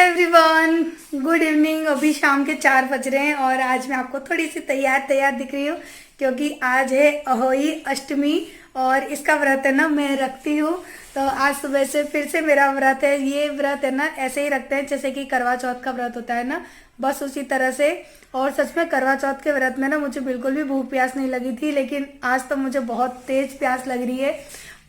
Everyone, good evening. अभी शाम के 4 बज रहे हैं और आज मैं आपको थोड़ी सी तैयार दिख रही हूँ क्योंकि आज है अहोई अष्टमी और इसका व्रत है ना मैं रखती हूँ। तो आज सुबह से फिर से मेरा व्रत है। ये व्रत है ना ऐसे ही रखते हैं जैसे कि करवा चौथ का व्रत होता है ना, बस उसी तरह से। और सच में करवा चौथ के व्रत में ना मुझे बिल्कुल भी भूख प्यास नहीं लगी थी, लेकिन आज तो मुझे बहुत तेज प्यास लग रही है।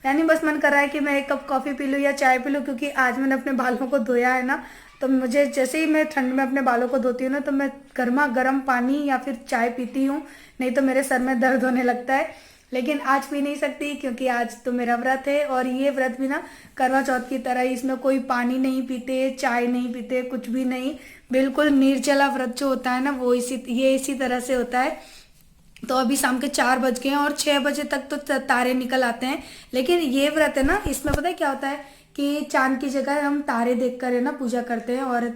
यानी बस मन कर रहा है कि मैं एक कप कॉफ़ी पी लूँ या चाय पी लूँ, क्योंकि आज मैंने अपने बालों को धोया है ना। तो मुझे जैसे ही मैं ठंड में अपने बालों को धोती हूँ ना, तो मैं गर्मा गर्म पानी या फिर चाय पीती हूँ, नहीं तो मेरे सर में दर्द होने लगता है। लेकिन आज पी नहीं सकती क्योंकि आज तो मेरा व्रत है। और ये व्रत भी ना करवा चौथ की तरह ही, इसमें कोई पानी नहीं पीते, चाय नहीं पीते, कुछ भी नहीं। बिल्कुल निर्जला व्रत जो होता है ना वो इसी तरह से होता है। तो अभी शाम के 4 बज गए हैं और 6 बजे तक तो तारे निकल आते हैं। लेकिन ये व्रत है ना, इसमें पता है क्या होता है कि चांद की जगह हम तारे देखकर है ना पूजा करते हैं और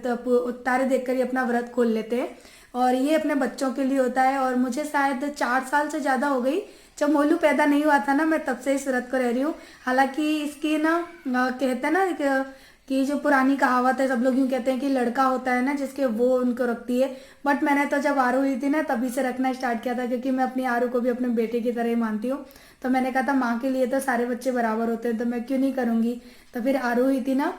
तारे देखकर ही अपना व्रत खोल लेते हैं। और ये अपने बच्चों के लिए होता है। और मुझे शायद 4 साल से ज़्यादा हो गई, जब मोलू पैदा नहीं हुआ था ना, मैं तब से इस व्रत को रह रही हूँ। हालांकि इसकी ना कहते हैं ना कि जो पुरानी कहावत है, सब लोग यूँ कहते हैं कि लड़का होता है ना जिसके, वो उनको रखती है। बट मैंने तो जब आरू हुई थी ना तभी से रखना स्टार्ट किया था, क्योंकि मैं अपनी आरू को भी अपने बेटे की तरह ही मानती हूँ। तो मैंने कहा था माँ के लिए तो सारे बच्चे बराबर होते हैं, तो मैं क्यों नहीं करूँगी। तो फिर आरू हुई थी ना,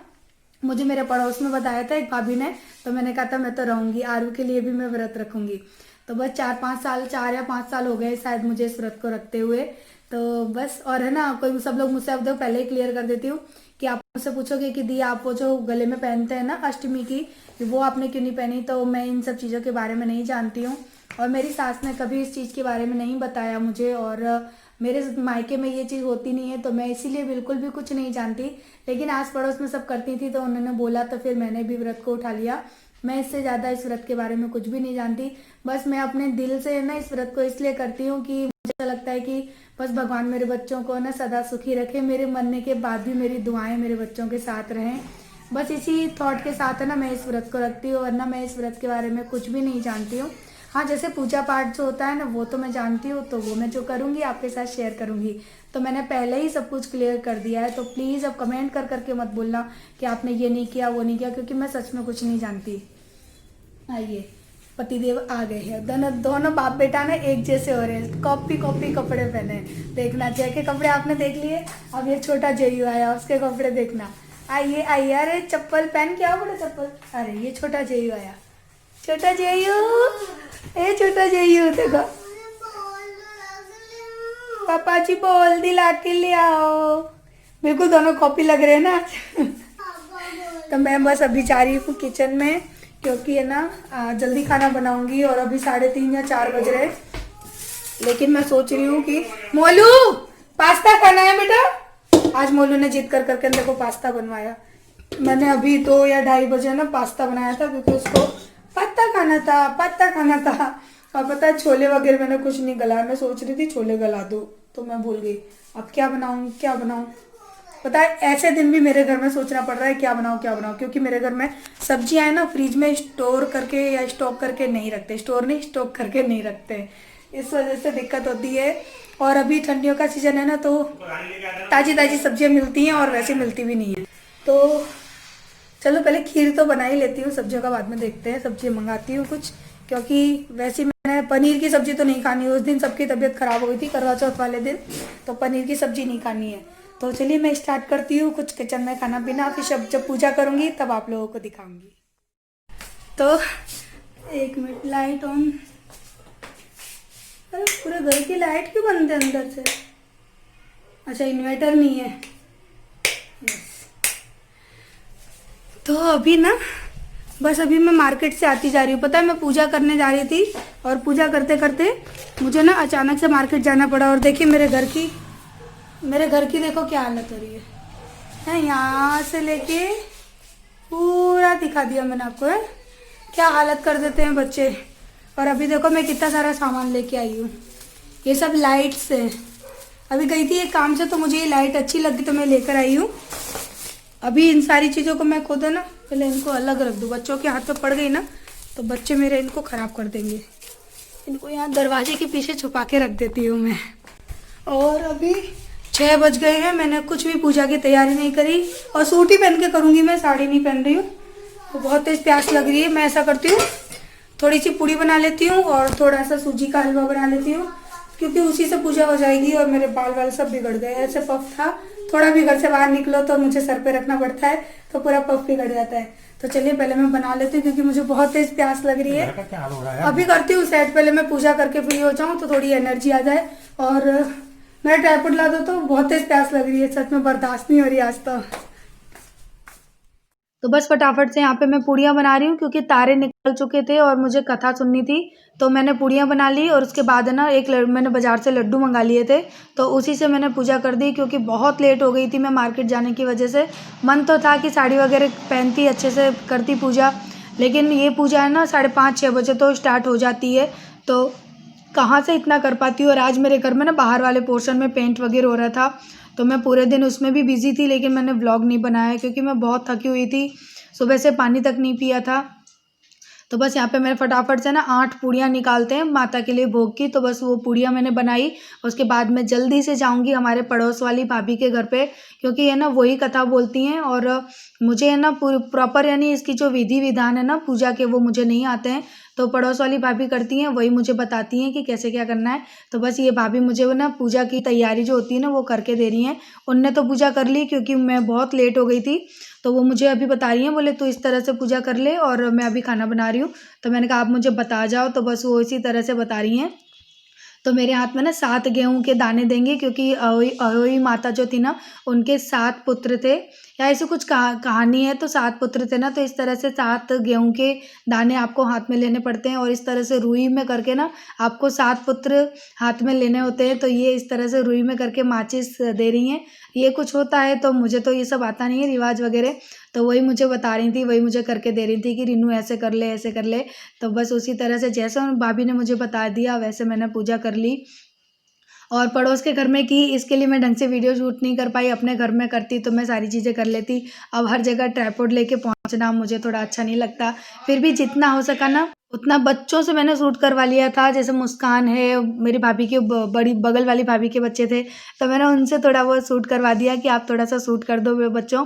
मुझे मेरे पड़ोस में बताया था एक भाभी ने, तो मैंने कहा था मैं तो रहूँगी, आरू के लिए भी मैं व्रत रखूँगी। तो बस 4 या 5 साल हो गए शायद मुझे इस व्रत को रखते हुए। तो बस, और है ना कोई सब लोग मुझसे, अब तो पहले ही क्लियर कर देती हूँ कि आप मुझसे पूछोगे कि दी आप वो जो गले में पहनते हैं ना अष्टमी की, वो आपने क्यों नहीं पहनी, तो मैं इन सब चीज़ों के बारे में नहीं जानती हूँ। और मेरी सास ने कभी इस चीज़ के बारे में नहीं बताया मुझे, और मेरे मायके में ये चीज़ होती नहीं है, तो मैं इसीलिए बिल्कुल भी कुछ नहीं जानती। लेकिन आस पड़ोस में सब करती थी तो उन्होंने बोला, तो फिर मैंने भी व्रत को उठा लिया। मैं इससे ज़्यादा इस व्रत के बारे में कुछ भी नहीं जानती। बस मैं अपने दिल से ना इस व्रत को इसलिए करती हूँ कि मुझे लगता है कि बस भगवान मेरे बच्चों को ना सदा सुखी रखे, मेरे मरने के बाद भी मेरी दुआएं मेरे बच्चों के साथ रहें। बस इसी थॉट के साथ है ना मैं इस व्रत को रखती हूँ, वरना मैं इस व्रत के बारे में कुछ भी नहीं जानती हूँ। हाँ, जैसे पूजा पाठ जो होता है ना वो तो मैं जानती हूँ, तो वो मैं जो करूँगी आपके साथ शेयर करूँगी। तो मैंने पहले ही सब कुछ क्लियर कर दिया है। तो प्लीज़ अब कमेंट कर करके मत बोलना कि आपने ये नहीं किया वो नहीं किया, क्योंकि मैं सच में कुछ नहीं जानती। आइए, पतिदेव आ गए हैं। दोनों बाप बेटा ना एक जैसे हो रहे हैं, कॉपी कपड़े पहने हैं। देखना, जय के कपड़े आपने देख लिए, अब ये छोटा जयू आया, उसके कपड़े देखना। आइए आइए, अरे चप्पल पहन के आओ बेटा, चप्पल। अरे ये छोटा जयू आया, छोटा जयू, ए छोटा जयू देखो। पापा जी बोल दिला के ले आओ। बिल्कुल दोनों कॉपी लग रहे हैं ना। तो मैं बस अभी जा रही हूँ किचन में, क्योंकि है ना जल्दी खाना बनाऊंगी और अभी 3:30 या 4 बज रहे। लेकिन मैं सोच रही हूँ कि मोलू पास्ता खाना है बेटा। आज मोलू ने जिद कर करके मेरे को पास्ता बनवाया। मैंने अभी 2 या 2:30 बजे ना पास्ता बनाया था, क्योंकि उसको पास्ता खाना था। और पता है छोले वगैरह मैंने कुछ नहीं गलाया, मैं सोच रही थी छोले गला दूँ, तो मैं भूल गई। अब क्या बनाऊँ। पता है ऐसे दिन भी मेरे घर में सोचना पड़ रहा है क्या बनाऊं, क्योंकि मेरे घर में सब्जियां है ना फ्रिज में स्टोर करके या स्टॉक करके नहीं रखते, स्टॉक करके नहीं रखते। इस वजह से दिक्कत होती है। और अभी ठंडियों का सीजन है ना, तो ताजी सब्जियां मिलती हैं और वैसे मिलती भी नहीं है। तो चलो पहले खीर तो बना ही लेती हूँ, सब्जियों का बाद में देखते हैं। सब्जी मंगाती हूँ कुछ, क्योंकि वैसे मैंने पनीर की सब्जी तो नहीं खानी। उस दिन सबकी तबीयत खराब हो गई थी करवा चौथ वाले दिन, तो पनीर की सब्जी नहीं खानी है। तो चलिए मैं स्टार्ट करती हूँ कुछ किचन में खाना पीना, फिर जब पूजा करूँगी तब आप लोगों को दिखाऊंगी। तो 1 मिनट, लाइट ऑन। अरे पूरे घर की लाइट क्यों बंद है अंदर से? अच्छा, इन्वर्टर नहीं है। तो अभी ना बस अभी मैं मार्केट से आती जा रही हूँ। पता है मैं पूजा करने जा रही थी और पूजा करते करते मुझे ना अचानक से मार्केट जाना पड़ा। और देखिए मेरे घर की देखो क्या हालत हो रही है। यहाँ से लेके पूरा दिखा दिया मैंने आपको, है क्या हालत कर देते हैं बच्चे। और अभी देखो मैं कितना सारा सामान लेके आई हूँ, ये सब लाइट्स है। अभी गई थी एक काम से, तो मुझे ये लाइट अच्छी लगी तो मैं लेकर आई हूँ। अभी इन सारी चीज़ों को मैं खुद है ना पहले इनको अलग रख दूँ, बच्चों के हाथ में पड़ गई ना तो बच्चे मेरे इनको ख़राब कर देंगे। इनको यहाँ दरवाजे के पीछे छुपा के रख देती हूँ मैं। और अभी 6 बज गए हैं, मैंने कुछ भी पूजा की तैयारी नहीं करी और सूट ही पहन के करूँगी मैं, साड़ी नहीं पहन रही हूँ। वो बहुत तेज प्यास लग रही है। मैं ऐसा करती हूँ, थोड़ी सी पूड़ी बना लेती हूँ और थोड़ा सा सूजी का हलवा बना लेती हूँ, क्योंकि उसी से पूजा हो जाएगी। और मेरे बाल वाल सब बिगड़ गए, ऐसे पफ था, थोड़ा भी घर से बाहर निकलो तो मुझे सर पे रखना पड़ता है, तो पूरा पफ बिगड़ जाता है। तो चलिए पहले मैं बना लेती हूँ, क्योंकि मुझे बहुत तेज प्यास लग रही है। अभी करती हूँ सेट, पहले मैं पूजा करके फ्री हो जाऊँ तो थोड़ी एनर्जी आ जाए। और मेरा ट्राइपॉड ला दो, तो बहुत तेज प्यास लग रही है, सच में बर्दाश्त नहीं हो रही आज तो बस फटाफट से यहाँ पे मैं पूड़ियाँ बना रही हूँ, क्योंकि तारे निकल चुके थे और मुझे कथा सुननी थी। तो मैंने पूड़ियाँ बना ली और उसके बाद है ना मैंने बाज़ार से लड्डू मंगा लिए थे, तो उसी से मैंने पूजा कर दी, क्योंकि बहुत लेट हो गई थी मैं मार्केट जाने की वजह से। मन तो था कि साड़ी वगैरह पहनती, अच्छे से करती पूजा, लेकिन ये पूजा है ना 5:30-6 बजे तो स्टार्ट हो जाती है, तो कहाँ से इतना कर पाती हूँ। और आज मेरे घर में ना बाहर वाले पोर्शन में पेंट वगैरह हो रहा था, तो मैं पूरे दिन उसमें भी बिजी थी, लेकिन मैंने व्लॉग नहीं बनाया क्योंकि मैं बहुत थकी हुई थी, सुबह से पानी तक नहीं पिया था। तो बस यहाँ पे मैंने फटाफट से ना 8 पूड़ियाँ निकालते हैं माता के लिए भोग की, तो बस वो पूड़ियाँ मैंने बनाई। उसके बाद मैं जल्दी से जाऊँगी हमारे पड़ोस वाली भाभी के घर पे, क्योंकि है ना वही कथा बोलती हैं, और मुझे है ना प्रॉपर यानी इसकी जो विधि विधान है ना पूजा के, वो मुझे नहीं आते हैं, तो पड़ोस वाली भाभी करती हैं, वही मुझे बताती हैं कि कैसे क्या करना है। तो बस ये भाभी मुझे वो ना पूजा की तैयारी जो होती है ना वो करके दे रही हैं। उनने तो पूजा कर ली, क्योंकि मैं बहुत लेट हो गई थी, तो वो मुझे अभी बता रही हैं, बोले तो इस तरह से पूजा कर ले, और मैं अभी खाना बना रही हूँ। तो मैंने कहा आप मुझे बता जाओ, तो बस वो इसी तरह से बता रही हैं। तो मेरे हाथ में ना 7 गेहूं के दाने देंगे, क्योंकि अहोई माता जो थी ना उनके 7 पुत्र थे, या ऐसे कुछ कहानी है, तो 7 पुत्र थे ना, तो इस तरह से 7 गेहूं के दाने आपको हाथ में लेने पड़ते हैं, और इस तरह से रुई में करके ना आपको 7 पुत्र हाथ में लेने होते हैं। तो ये इस तरह से रुई में करके माचिस दे रही हैं, ये कुछ होता है, तो मुझे तो ये सब आता नहीं है रिवाज वगैरह, तो वही मुझे बता रही थी, वही मुझे करके दे रही थी कि रिनू ऐसे कर ले ऐसे कर ले। तो बस उसी तरह से जैसे उन भाभी ने मुझे बता दिया वैसे मैंने पूजा कर ली। और पड़ोस के घर में की, इसके लिए मैं ढंग से वीडियो शूट नहीं कर पाई, अपने घर में करती तो मैं सारी चीज़ें कर लेती। अब हर जगह ट्राइपॉड लेके पहुंचना मुझे थोड़ा अच्छा नहीं लगता, फिर भी जितना हो सका ना उतना बच्चों से मैंने शूट करवा लिया था। जैसे मुस्कान है, मेरी भाभी के बड़ी बगल वाली भाभी के बच्चे थे, तो मैंने उनसे थोड़ा वो शूट करवा दिया कि आप थोड़ा सा शूट कर दो वे बच्चों,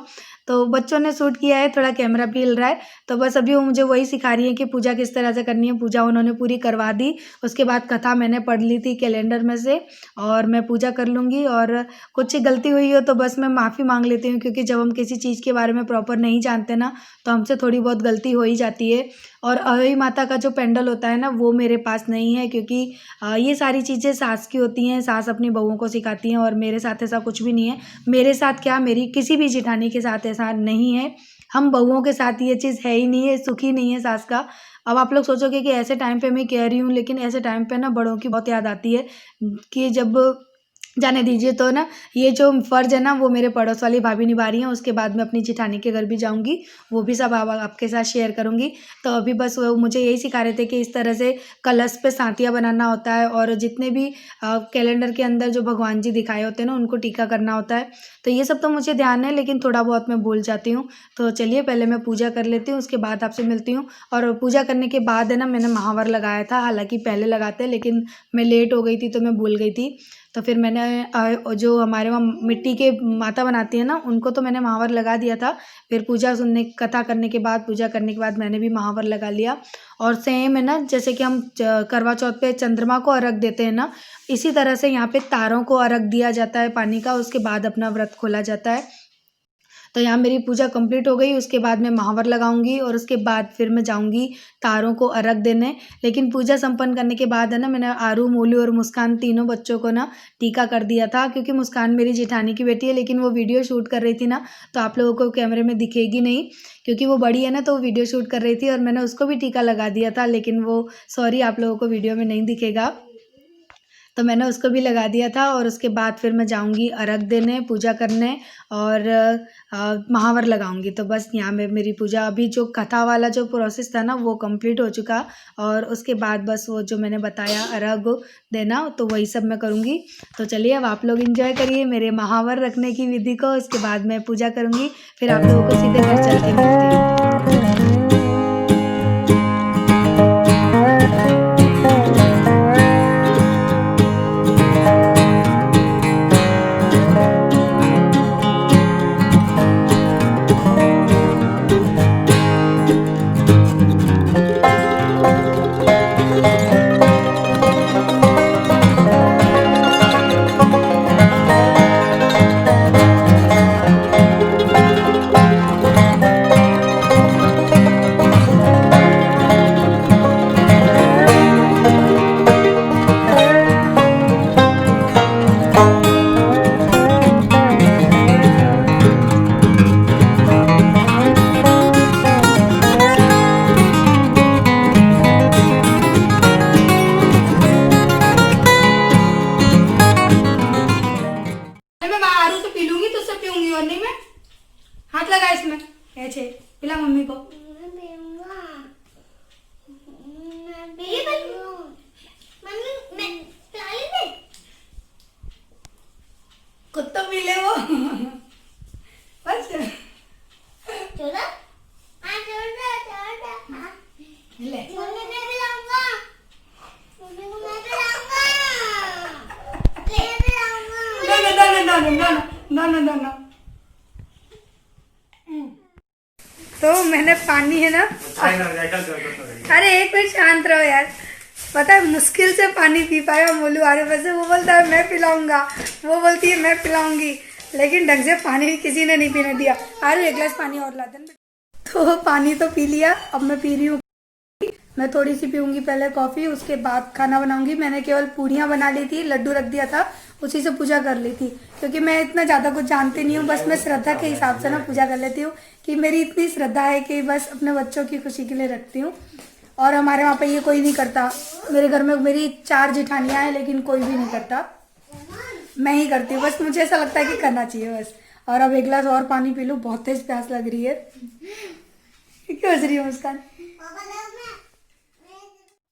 तो बच्चों ने शूट किया है, थोड़ा कैमरा भी हिल रहा है। तो बस अभी वो मुझे वही सिखा रही है कि पूजा किस तरह से करनी है। पूजा उन्होंने पूरी करवा दी, उसके बाद कथा मैंने पढ़ ली थी कैलेंडर में से, और मैं पूजा कर लूँगी। और कुछ गलती हुई हो तो बस मैं माफ़ी मांग लेती हूँ, क्योंकि जब हम किसी चीज़ के बारे में प्रॉपर नहीं जानते ना, तो हमसे थोड़ी बहुत गलती हो ही जाती है। और अहोई माता का जो पेंडल होता है ना वो मेरे पास नहीं है, क्योंकि ये सारी चीज़ें सास की होती हैं, सास अपनी बहुओं को सिखाती हैं, और मेरे साथ ऐसा कुछ भी नहीं है। मेरे साथ क्या, मेरी किसी भी जेठानी के साथ ऐसा नहीं है, हम बहुओं के साथ ये चीज़ है ही नहीं है, सुख ही नहीं है सास का। अब आप लोग सोचोगे कि ऐसे टाइम पे मैं कह रही हूँ, लेकिन ऐसे टाइम पे ना बड़ों की बहुत याद आती है, कि जब जाने दीजिए। तो ना ये जो फ़र्ज़ है ना वो मेरे पड़ोस वाली भाभी निभा रही हैं, उसके बाद मैं अपनी जेठानी के घर भी जाऊंगी, वो भी सब आपके साथ शेयर करूंगी। तो अभी बस वो मुझे यही सिखा रहे थे कि इस तरह से कलश पे सांतियाँ बनाना होता है, और जितने भी कैलेंडर के अंदर जो भगवान जी दिखाए होते हैं ना उनको टीका करना होता है। तो ये सब तो मुझे ध्यान है, लेकिन थोड़ा बहुत मैं भूल जाती हूँ। तो चलिए पहले मैं पूजा कर लेती हूँ, उसके बाद आपसे मिलती हूँ। और पूजा करने के बाद है ना मैंने महावर लगाया था, हालांकि पहले लगाते हैं, लेकिन मैं लेट हो गई थी तो मैं भूल गई थी। तो फिर मैंने जो हमारे वहाँ मिट्टी के माता बनाती है ना उनको तो मैंने महावर लगा दिया था। फिर पूजा सुनने कथा करने के बाद, पूजा करने के बाद मैंने भी महावर लगा लिया। और सेम है ना, जैसे कि हम करवा चौथ पे चंद्रमा को अर्घ देते हैं ना, इसी तरह से यहाँ पे तारों को अर्घ दिया जाता है पानी का, उसके बाद अपना व्रत खोला जाता है। तो यहाँ मेरी पूजा कंप्लीट हो गई, उसके बाद मैं महावर लगाऊंगी, और उसके बाद फिर मैं जाऊंगी तारों को अर्घ देने। लेकिन पूजा संपन्न करने के बाद है ना मैंने आरू, मोलू और मुस्कान तीनों बच्चों को ना टीका कर दिया था, क्योंकि मुस्कान मेरी जेठानी की बेटी है, लेकिन वो वीडियो शूट कर रही थी ना, तो आप लोगों को कैमरे में दिखेगी नहीं, क्योंकि वो बड़ी है ना, तो वो वीडियो शूट कर रही थी, और मैंने उसको भी टीका लगा दिया था, लेकिन वो सॉरी आप लोगों को वीडियो में नहीं दिखेगा, तो मैंने उसको भी लगा दिया था। और उसके बाद फिर मैं जाऊंगी अर्घ देने, पूजा करने, और महावर लगाऊंगी। तो बस यहाँ में मेरी पूजा, अभी जो कथा वाला जो प्रोसेस था ना वो कंप्लीट हो चुका, और उसके बाद बस वो जो मैंने बताया अर्घ देना, तो वही सब मैं करूँगी। तो चलिए अब आप लोग एंजॉय करिए मेरे महावर रखने की विधि को, उसके बाद मैं पूजा करूँगी, फिर आप लोगों को सीधे घर चल के मिलती हूँ। ले ना। तो मैंने पानी है ना, अरे एक मिनट शांत रहो यार। पता है मुश्किल से पानी पी पाया मोलू आरे वैसे, वो बोलता है मैं पिलाऊंगा, वो बोलती है मैं पिलाऊंगी, लेकिन ढंग से पानी किसी ने नहीं पीने दिया। आरे एक गिलास पानी और ला देना। तो पानी तो पी लिया, अब मैं पी रही हूँ। मैं थोड़ी सी पीऊंगी पहले कॉफी, उसके बाद खाना बनाऊंगी। मैंने केवल पूड़ियाँ बना ली थी, लड्डू रख दिया था, उसी से पूजा कर ली थी, क्योंकि मैं इतना ज़्यादा कुछ जानती नहीं हूँ। बस मैं श्रद्धा के हिसाब से ना पूजा कर लेती हूँ, कि मेरी इतनी श्रद्धा है कि बस अपने बच्चों की खुशी के लिए रखती हूँ। और हमारे वहाँ पे ये कोई नहीं करता। मेरे घर में मेरी 4 जेठानियाँ हैं, लेकिन कोई भी नहीं करता, मैं ही करती हूँ। बस मुझे ऐसा लगता है कि करना चाहिए बस। और अब एक गिलास और पानी पी लूँ, बहुत तेज प्यास लग रही है। क्यों हंस रही है मुस्कान?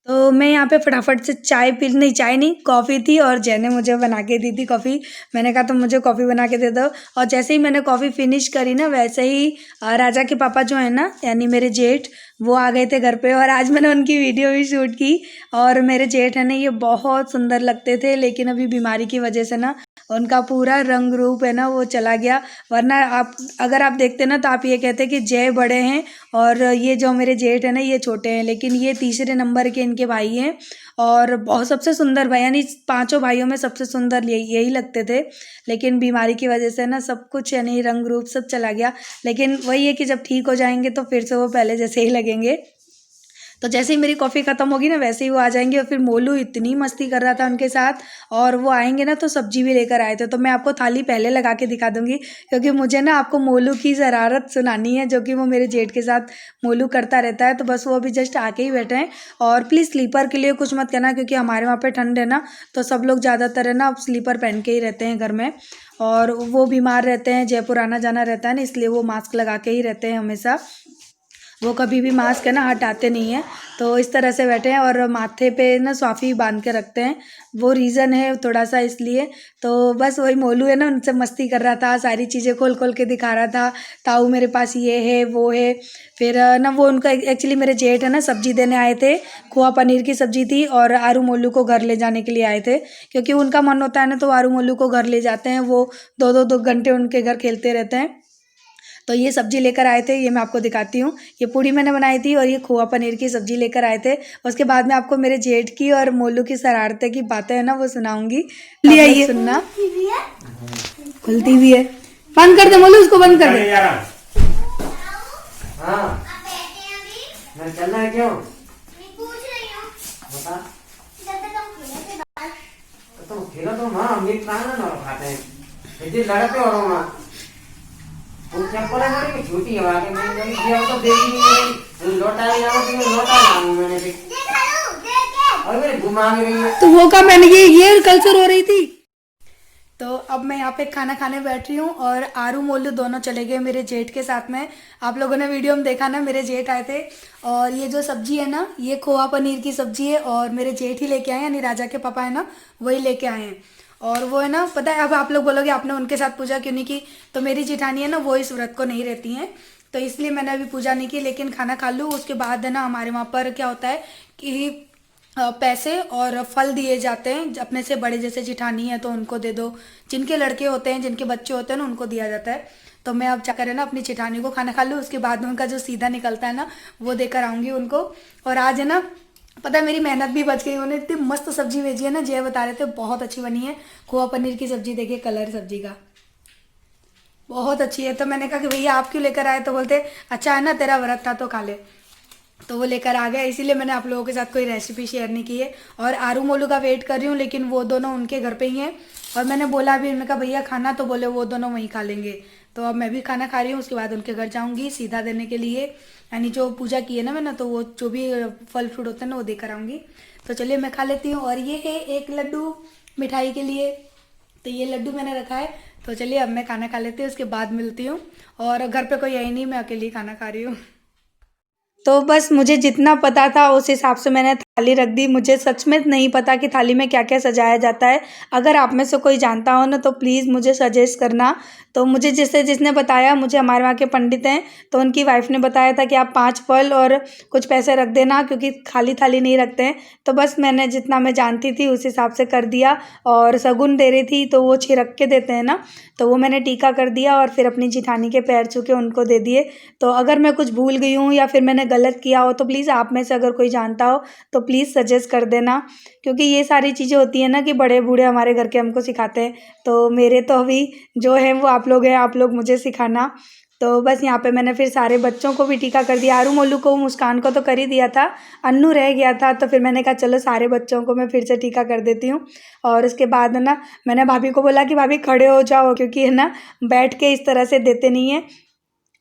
तो मैं यहाँ पे फटाफट से चाय चाय नहीं कॉफ़ी थी, और जय ने मुझे बना के दी थी कॉफ़ी। मैंने कहा तुम मुझे कॉफ़ी बना के दे दो, और जैसे ही मैंने कॉफ़ी फिनिश करी ना, वैसे ही राजा के पापा जो है ना, यानी मेरे जेठ, वो आ गए थे घर पे। और आज मैंने उनकी वीडियो भी शूट की। और मेरे जेठ है ना, ये बहुत सुंदर लगते थे, लेकिन अभी बीमारी की वजह से ना उनका पूरा रंग रूप है ना वो चला गया। वरना अगर आप देखते ना, तो आप ये कहते कि जय बड़े हैं और ये जो मेरे जेठ है ना ये छोटे हैं, लेकिन ये तीसरे नंबर के इनके भाई हैं। और बहुत सबसे सुंदर भाई, यानी 5 भाइयों में सबसे सुंदर यही लगते थे। लेकिन बीमारी की वजह से ना सब कुछ यानी रंग रूप सब चला गया। लेकिन वही है कि जब ठीक हो जाएंगे तो फिर से वो पहले जैसे ही लगेंगे। तो जैसे ही मेरी कॉफ़ी ख़त्म होगी ना, वैसे ही वो आ जाएंगे। और फिर मोलू इतनी मस्ती कर रहा था उनके साथ, और वो आएंगे ना तो सब्जी भी लेकर आए थे। तो मैं आपको थाली पहले लगा के दिखा दूंगी, क्योंकि मुझे ना आपको मोलू की शरारत सुनानी है, जो कि वो मेरे जेठ के साथ मोलू करता रहता है। तो बस वो अभी जस्ट आके ही बैठे हैं। और प्लीज़ स्लीपर के लिए कुछ मत करना, क्योंकि हमारे वहाँ पर ठंड है ना, तो सब लोग ज़्यादातर है ना स्लीपर पहन के ही रहते हैं घर में। और वो बीमार रहते हैं, जयपुर आना जाना रहता है ना, इसलिए वो मास्क लगा के ही रहते हैं हमेशा। वो कभी भी मास्क है ना हटाते नहीं हैं। तो इस तरह से बैठे हैं, और माथे पे ना स्वाफी बांध के रखते हैं, वो रीज़न है थोड़ा सा इसलिए। तो बस वही मोलू है ना, उनसे मस्ती कर रहा था, सारी चीज़ें खोल खोल के दिखा रहा था, ताऊ मेरे पास ये है वो है। फिर ना वो उनका एक्चुअली मेरे जेठ है ना सब्जी देने आए थे, खोआ पनीर की सब्जी थी, और आरू मोलू को घर ले जाने के लिए आए थे, क्योंकि उनका मन होता है ना तो आरू मोलू को घर ले जाते हैं। वो 2-2 घंटे उनके घर खेलते रहते हैं। तो ये सब्जी लेकर आए थे, ये मैं आपको दिखाती हूँ। ये पूड़ी मैंने बनाई थी, और ये खोआ पनीर की सब्जी लेकर आए थे। उसके बाद में आपको मेरे जेठ की और मोलू की शरारतें की बातें है ना वो सुनाऊंगी, ले आइए सुनना। खुलती भी है, बंद कर दे मोलू, उसको बंद कर दे। हाँ मैं चल रहा है क्यों? बता। तुम खेलो तो हाँ, हम एक खाना ना खाते हैं, फिर लड़ते हो रहा वो चप्पल है बड़ी छोटी है, आगे मैंने दिया तो देखी नहीं, लौटा नहीं आया तो लौटा ना मैंने भी, और मेरे घुमा के रही है। तो वो का मैंने ये कल से रो रही थी। तो अब मैं यहाँ पे खाना खाने बैठ रही हूँ, और आरू मोलू दोनों चले गए मेरे जेठ के साथ में। आप लोगों ने वीडियो में देखा ना, मेरे जेठ आए थे। और ये जो सब्जी है ना, ये खोआ पनीर की सब्जी है, और मेरे जेठ ही लेके आए हैं, यानी राजा के पापा है ना वही लेके आए हैं। और वो है ना, पता है अब आप लोग बोलोगे आपने उनके साथ पूजा क्यों नहीं की, तो मेरी जेठानी है ना वो इस व्रत को नहीं रहती हैं, तो इसलिए मैंने अभी पूजा नहीं की। लेकिन खाना खा लूँ उसके बाद है ना, हमारे वहाँ पर क्या होता है कि पैसे और फल दिए जाते हैं। अपने से बड़े जैसे जेठानी है तो उनको दे दो, जिनके लड़के होते हैं जिनके बच्चे होते हैं ना उनको दिया जाता है। तो मैं अब जाकर है ना अपनी जेठानी को खाना खा लूँ, उसके बाद में उनका जो सीधा निकलता है ना वो देकर आऊँगी उनको। और आज है ना पता है मेरी मेहनत भी बच गई, उन्होंने इतनी मस्त सब्जी भेजी है ना, जय बता रहे थे बहुत अच्छी बनी है। खोआ पनीर की सब्जी, देखिए कलर सब्जी का बहुत अच्छी है। तो मैंने कहा कि भैया आप क्यों लेकर आए, तो बोलते अच्छा है ना तेरा व्रत था तो खा ले, तो वो लेकर आ गया। इसीलिए मैंने आप लोगों के साथ कोई रेसिपी शेयर नहीं की है। और आरू मोलू का वेट कर रही हूँ, लेकिन वो दोनों उनके घर पे ही हैं। और मैंने बोला भी, मैंने कहा भैया खाना, तो बोले वो दोनों वहीं खा लेंगे। तो अब मैं भी खाना खा रही हूँ, उसके बाद उनके घर जाऊँगी सीधा देने के लिए, यानी जो पूजा की है ना मैंने, तो वो जो भी फल फ्रूट होते हैं ना वो देकर आऊँगी। तो चलिए मैं खा लेती हूँ। और ये है एक लड्डू मिठाई के लिए, तो ये लड्डू मैंने रखा है। तो चलिए अब मैं खाना खा लेती हूँ, उसके बाद मिलती हूँ। और घर पे कोई है नहीं, मैं अकेली खाना खा रही हूँ। तो बस मुझे जितना पता था उस हिसाब से मैंने थाली रख दी। मुझे सच में नहीं पता कि थाली में क्या क्या सजाया जाता है। अगर आप में से कोई जानता हो ना तो प्लीज़ मुझे सजेस्ट करना। तो मुझे जिसने बताया, मुझे हमारे वहाँ के पंडित हैं तो उनकी वाइफ ने बताया था कि आप 5 फल और कुछ पैसे रख देना, क्योंकि खाली थाली नहीं रखते हैं। तो बस मैंने जितना मैं जानती थी उस हिसाब से कर दिया। और शगुन दे रही थी तो वो छिड़क के देते हैं ना, तो वो मैंने टीका कर दिया और फिर अपनी जिठानी के पैर छू के उनको दे दिए। तो अगर मैं कुछ भूल गई हूँ या फिर मैंने गलत किया हो तो प्लीज़ आप में से अगर कोई जानता हो तो प्लीज़ सजेस्ट कर देना, क्योंकि ये सारी चीज़ें होती हैं ना कि बड़े बूढ़े हमारे घर के हमको सिखाते हैं। तो मेरे तो अभी जो है वो आप लोग हैं, आप लोग मुझे सिखाना। तो बस यहाँ पे मैंने फिर सारे बच्चों को भी टीका कर दिया। आरू मोलू को, मुस्कान को तो कर ही दिया था, अन्नू रह गया था। तो फिर मैंने कहा चलो सारे बच्चों को मैं फिर से टीका कर देती हूँ। और उसके बाद ना मैंने भाभी को बोला कि भाभी खड़े हो जाओ, क्योंकि है ना बैठ के इस तरह से देते नहीं हैं।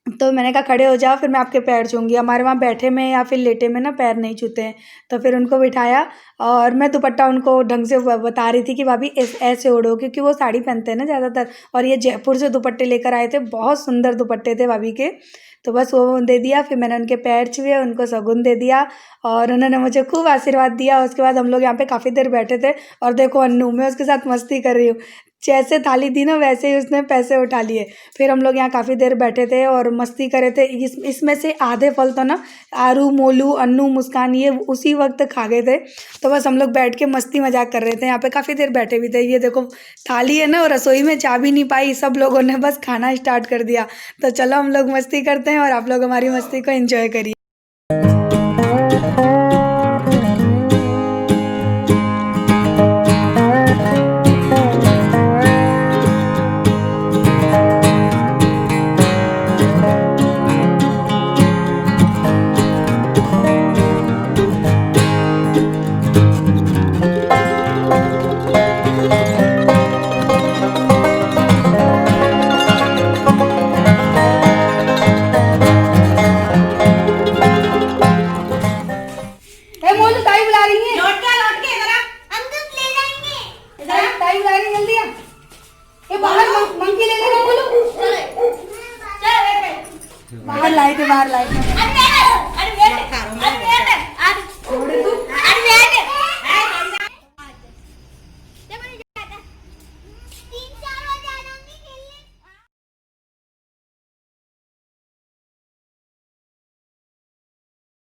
तो मैंने कहा खड़े हो जाओ, फिर मैं आपके पैर छूँगी। हमारे वहाँ बैठे में या फिर लेटे में ना पैर नहीं छूते हैं। तो फिर उनको बिठाया और मैं दुपट्टा उनको ढंग से बता रही थी कि भाभी ऐसे ओढ़ो, क्योंकि वो साड़ी पहनते हैं ना ज़्यादातर। और ये जयपुर से दुपट्टे लेकर आए थे, बहुत सुंदर दुपट्टे थे भाभी के। तो बस वो दे दिया, फिर मैंने उनके पैर छुए, उनको शगुन दे दिया और उन्होंने मुझे खूब आशीर्वाद दिया। उसके बाद हम लोग यहाँ पे काफ़ी देर बैठे थे और देखो अन्नू, मैं उसके साथ मस्ती कर रही हूँ। जैसे थाली दी ना वैसे ही उसने पैसे उठा लिए। फिर हम लोग यहाँ काफ़ी देर बैठे थे और मस्ती कर रहे थे। इसमें से आधे फल तो ना आरू, मोलू, अन्नू, मुस्कान ये उसी वक्त खा गए थे। तो बस हम लोग बैठ के मस्ती मजाक कर रहे थे, यहाँ पे काफ़ी देर बैठे भी थे। ये देखो थाली है ना, और रसोई में जा भी नहीं पाई, सब लोगों ने बस खाना स्टार्ट कर दिया। तो चलो हम लोग मस्ती करते हैं और आप लोग हमारी मस्ती को एंजॉय करिए। बाहर लाइट है, बाहर लाइट है।